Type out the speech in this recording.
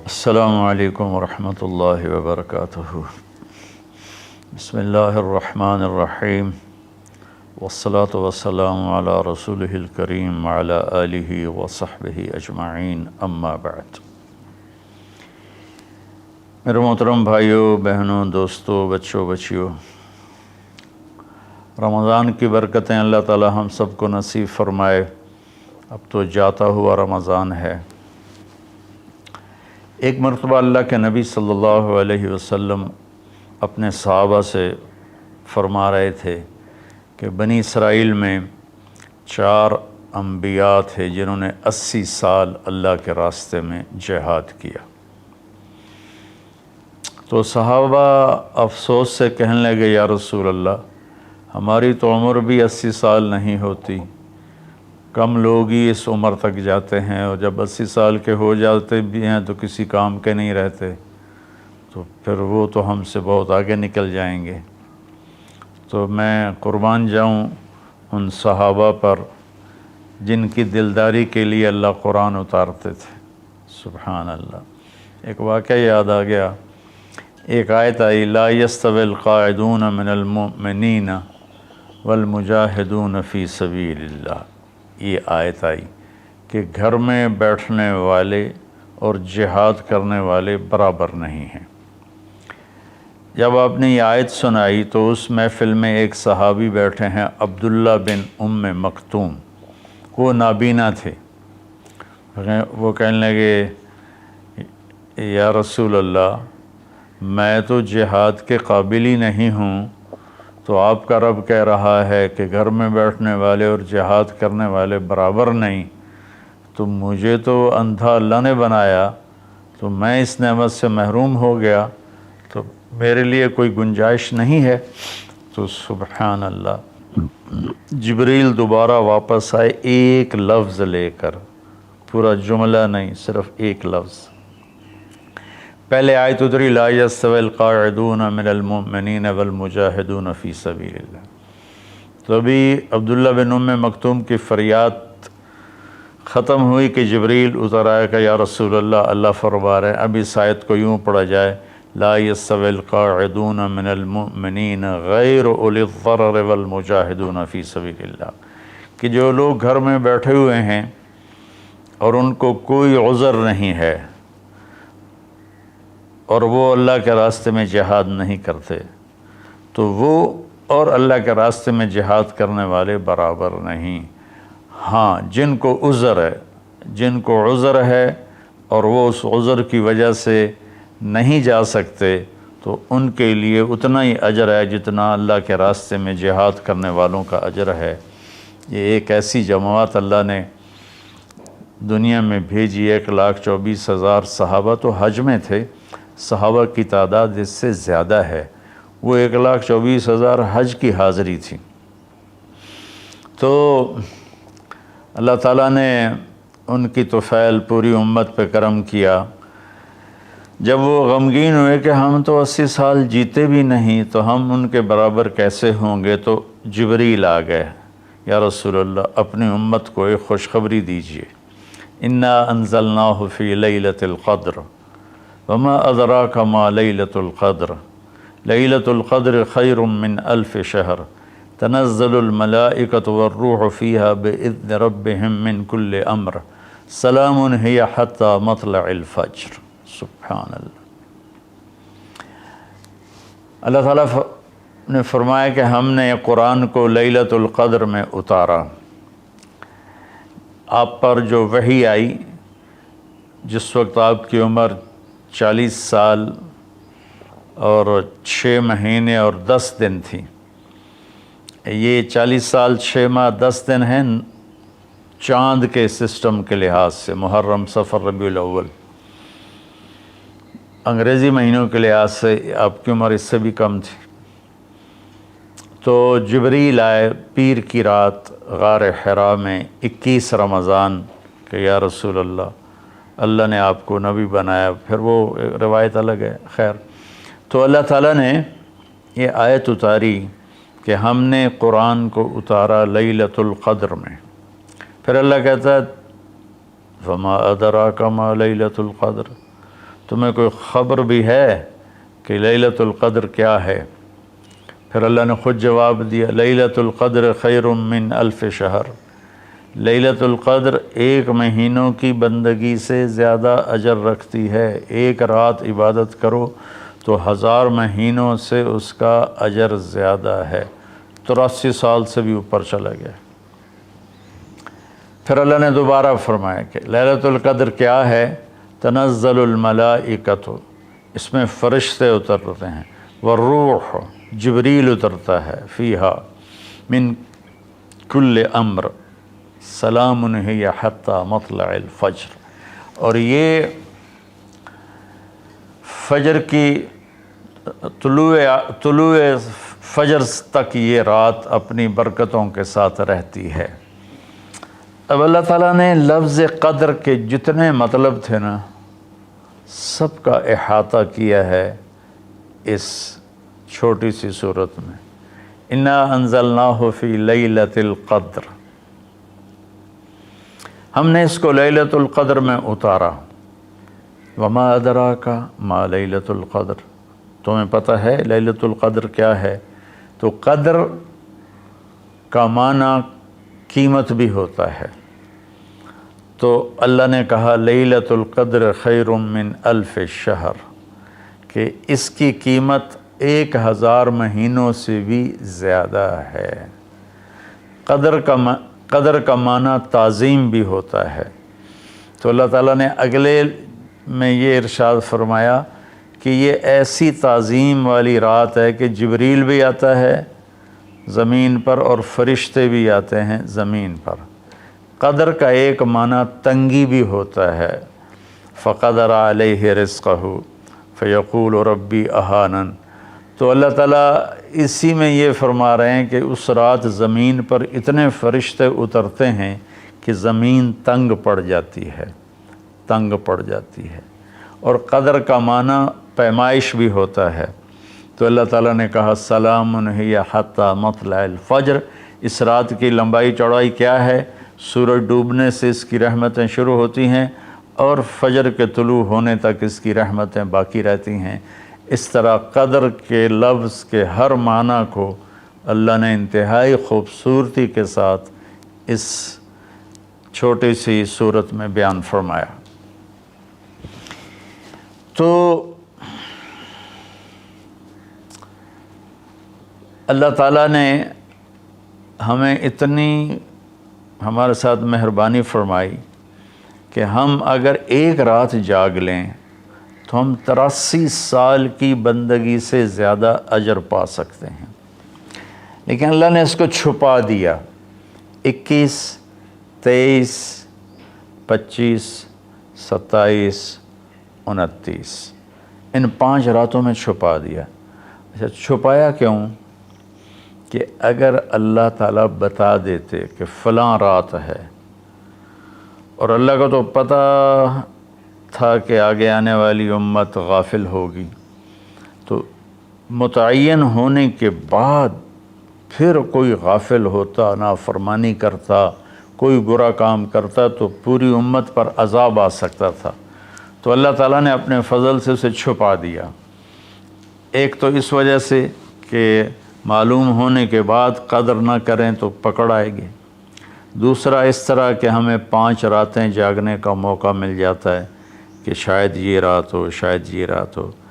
السلام علیکم ورحمۃ اللہ وبرکاتہ۔ بسم اللہ الرحمن الرحیم، والصلاة والسلام علی رسولہ الکریم وعلی آلہ وصحبہ اجمعین، اما بعد۔ میرے محترم بھائیوں، بہنوں، دوستوں، بچوں، بچیوں، رمضان کی برکتیں اللہ تعالی ہم سب کو نصیب فرمائے۔ اب تو جاتا ہوا رمضان ہے۔ ایک مرتبہ اللہ کے نبی صلی اللہ علیہ وسلم اپنے صحابہ سے فرما رہے تھے کہ بنی اسرائیل میں 4 انبیاء تھے جنہوں نے 80 سال اللہ کے راستے میں جہاد کیا۔ تو صحابہ افسوس سے کہنے لگے، یا رسول اللہ، ہماری تو عمر بھی 80 سال نہیں ہوتی، کم لوگ ہی اس عمر تک جاتے ہیں، اور جب 80 سال کے ہو جاتے بھی ہیں تو کسی کام کے نہیں رہتے، تو پھر وہ تو ہم سے بہت آگے نکل جائیں گے۔ تو میں قربان جاؤں ان صحابہ پر جن کی دلداری کے لیے اللہ قرآن اتارتے تھے۔ سبحان اللہ۔ ایک واقعہ یاد آ گیا، ایک آیت آئی، لا یستوی القاعدون من المؤمنین والمجاہدون فی سبیل اللہ۔ یہ آیت آئی کہ گھر میں بیٹھنے والے اور جہاد کرنے والے برابر نہیں ہیں۔ جب آپ نے یہ آیت سنائی تو اس محفل میں ایک صحابی بیٹھے ہیں، عبداللہ بن ام مکتوم، وہ نابینا تھے۔ وہ کہنے لگے، یا رسول اللہ، میں تو جہاد کے قابل ہی نہیں ہوں، تو آپ کا رب کہہ رہا ہے کہ گھر میں بیٹھنے والے اور جہاد کرنے والے برابر نہیں، تو مجھے تو اندھا اللہ نے بنایا، تو میں اس نعمت سے محروم ہو گیا، تو میرے لیے کوئی گنجائش نہیں ہے۔ تو سبحان اللہ، جبریل دوبارہ واپس آئے ایک لفظ لے کر، پورا جملہ نہیں، صرف ایک لفظ۔ پہلے آیت اتری، لا یستوی القاعدون من المؤمنین والمجاہدون فی سبیل اللہ۔ تو ابھی عبداللہ بن ام مکتوم کی فریاد ختم ہوئی کہ جبریل اتر آیا کہ یا رسول اللہ، اللہ فرما رہے ہیں، اب اس آیت کو یوں پڑھا جائے، لا یستوی القاعدون من المؤمنین غیر اولی الضرر والمجاہدون فی سبیل اللہ، کہ جو لوگ گھر میں بیٹھے ہوئے ہیں اور ان کو کوئی عذر نہیں ہے اور وہ اللہ کے راستے میں جہاد نہیں کرتے، تو وہ اور اللہ کے راستے میں جہاد کرنے والے برابر نہیں۔ ہاں، جن کو عذر ہے اور وہ اس عذر کی وجہ سے نہیں جا سکتے، تو ان کے لیے اتنا ہی اجر ہے جتنا اللہ کے راستے میں جہاد کرنے والوں کا اجر ہے۔ یہ ایک ایسی جماعت اللہ نے دنیا میں بھیجی، 1,24,000 صحابہ تو حج میں تھے، صحابہ کی تعداد اس سے زیادہ ہے، وہ 1,24,000 حج کی حاضری تھی۔ تو اللہ تعالیٰ نے ان کی طفیل پوری امت پہ کرم کیا۔ جب وہ غمگین ہوئے کہ ہم تو 80 سال جیتے بھی نہیں، تو ہم ان کے برابر کیسے ہوں گے، تو جبریل آ گئے، یا رسول اللہ، اپنی امت کو ایک خوشخبری دیجیے، انا انزلناہ فی لیلۃ القدر وما ادراک ما لیلۃ القدر لیلۃ القدر خیر من 1000 شہر تنزل الملائکۃ والروح فیہا باذن ربہم من کل امر سلام ہی حتی مطلع الفجر۔ سبحان اللہ۔ اللہ تعالیٰ نے فرمایا کہ ہم نے قرآن کو لیلۃ القدر میں اتارا۔ آپ پر جو وحی آئی، جس وقت آپ کی عمر 40 سال اور 6 مہینے اور 10 دن تھی۔ یہ 40 سال 6 ماہ 10 دن ہیں چاند کے سسٹم کے لحاظ سے، محرم، صفر، ربیع الاول۔ انگریزی مہینوں کے لحاظ سے آپ کی عمر اس سے بھی کم تھی۔ تو جبریل آئے پیر کی رات غار حرا میں 21 رمضان کہ یا رسول اللہ نے آپ کو نبی بنایا۔ پھر وہ روایت الگ ہے، خیر۔ تو اللہ تعالیٰ نے یہ آیت اتاری کہ ہم نے قرآن کو اتارا لیلۃ القدر میں۔ پھر اللہ کہتا ہے وما ادراک ما لیلۃ القدر، تمہیں کوئی خبر بھی ہے کہ لیلۃ القدر کیا ہے؟ پھر اللہ نے خود جواب دیا لیلۃ القدر خیر من الف شہر، لیلۃ القدر ایک مہینوں کی بندگی سے زیادہ اجر رکھتی ہے۔ ایک رات عبادت کرو تو 1000 مہینوں سے اس کا اجر زیادہ ہے، 83 سال سے بھی اوپر چلا گیا۔ پھر اللہ نے دوبارہ فرمایا کہ لیلۃ القدر کیا ہے؟ تنزل الملائکۃ، اس میں فرشتے اترتے ہیں، والروح، جبریل اترتا ہے، فیہا من کل امر سلام ہی حتی مطلع الفجر، اور یہ فجر کی طلوع فجر تک یہ رات اپنی برکتوں کے ساتھ رہتی ہے۔ اب اللہ تعالیٰ نے لفظ قدر کے جتنے مطلب تھے نا، سب کا احاطہ کیا ہے اس چھوٹی سی صورت میں۔ انا انزلناہ فی لیلۃ القدر، ہم نے اس کو لیلۃ القدر میں اتارا۔ وما ادراک ما لیلۃ القدر، تمہیں پتہ ہے لیلۃ القدر کیا ہے؟ تو قدر کا معنی قیمت بھی ہوتا ہے، تو اللہ نے کہا لیلۃ القدر خیر من الف شہر، کہ اس کی قیمت 1000 مہینوں سے بھی زیادہ ہے۔ قدر کا معنی تعظیم بھی ہوتا ہے۔ تو اللہ تعالیٰ نے اگلے میں یہ ارشاد فرمایا کہ یہ ایسی تعظیم والی رات ہے کہ جبریل بھی آتا ہے زمین پر اور فرشتے بھی آتے ہیں زمین پر۔ قدر کا ایک معنی تنگی بھی ہوتا ہے، فقدر علیہ رزقہ فیقول ربی اہانن، تو اللہ تعالیٰ اسی میں یہ فرما رہے ہیں کہ اس رات زمین پر اتنے فرشتے اترتے ہیں کہ زمین تنگ پڑ جاتی ہے، تنگ پڑ جاتی ہے۔ اور قدر کا معنی پیمائش بھی ہوتا ہے، تو اللہ تعالیٰ نے کہا سلام ہی حتی مطلع الفجر، اس رات کی لمبائی چوڑائی کیا ہے؟ سورج ڈوبنے سے اس کی رحمتیں شروع ہوتی ہیں اور فجر کے طلوع ہونے تک اس کی رحمتیں باقی رہتی ہیں۔ اس طرح قدر کے لفظ کے ہر معنی کو اللہ نے انتہائی خوبصورتی کے ساتھ اس چھوٹی سی صورت میں بیان فرمایا۔ تو اللہ تعالیٰ نے ہمیں اتنی ہمارے ساتھ مہربانی فرمائی کہ ہم اگر ایک رات جاگ لیں تو ہم 83 سال کی بندگی سے زیادہ اجر پا سکتے ہیں، لیکن اللہ نے اس کو چھپا دیا۔ 21، 23، 25، 27، 29 ان 5 راتوں میں چھپا دیا۔ اچھا چھپایا کیوں؟ کہ اگر اللہ تعالیٰ بتا دیتے کہ فلاں رات ہے، اور اللہ کو تو پتہ تھا کہ آگے آنے والی امت غافل ہوگی، تو متعین ہونے کے بعد پھر کوئی غافل ہوتا، نافرمانی کرتا، کوئی برا کام کرتا تو پوری امت پر عذاب آ سکتا تھا۔ تو اللہ تعالیٰ نے اپنے فضل سے اسے چھپا دیا۔ ایک تو اس وجہ سے کہ معلوم ہونے کے بعد قدر نہ کریں تو پکڑ آئے گی، دوسرا اس طرح کہ ہمیں 5 راتیں جاگنے کا موقع مل جاتا ہے کہ شاید یہ رات ہو، شاید یہ رات ہو۔